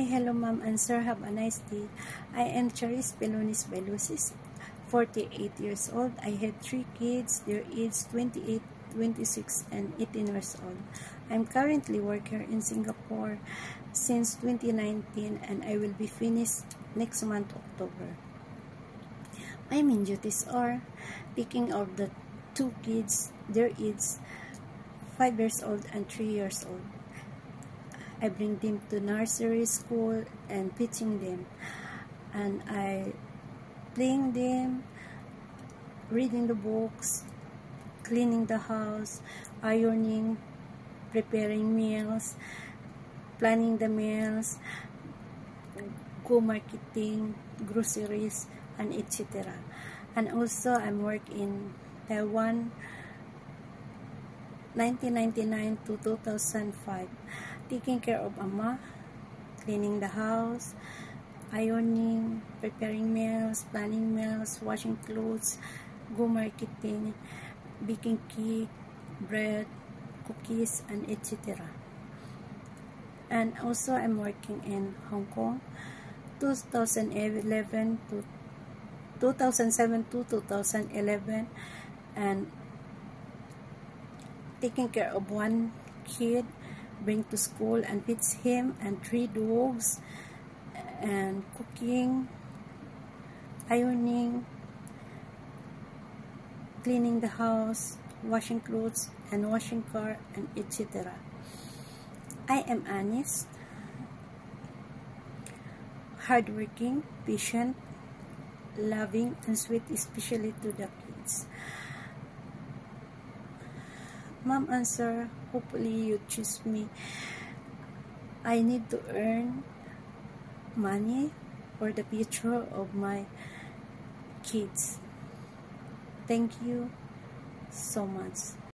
hello ma'am and sir, have a nice day. I am Charis Pelonis Belusis, 48 years old. I have 3 kids, their age 28, 26, and 18 years old. I'm currently working in Singapore since 2019 and I will be finished next month, October. My main duties are picking up the 2 kids, their age 5 years old and 3 years old. I bring them to nursery school and teaching them, and I playing them, reading the books, cleaning the house, ironing, preparing meals, planning the meals, go marketing, groceries, and etc. And also I'm working in Taiwan 1999 to 2005, taking care of Ama, cleaning the house, ironing, preparing meals, planning meals, washing clothes, go marketing, baking cake, bread, cookies, and etc. And also I'm working in Hong Kong 2011 to 2007 to 2011, and taking care of 1 kid, bring to school and feed him, and 3 dogs, and cooking, ironing, cleaning the house, washing clothes, and washing car, and etc. I am honest, hardworking, patient, loving, and sweet, especially to the kids. Mom and sir, hopefully you choose me. I need to earn money for the future of my kids. Thank you so much.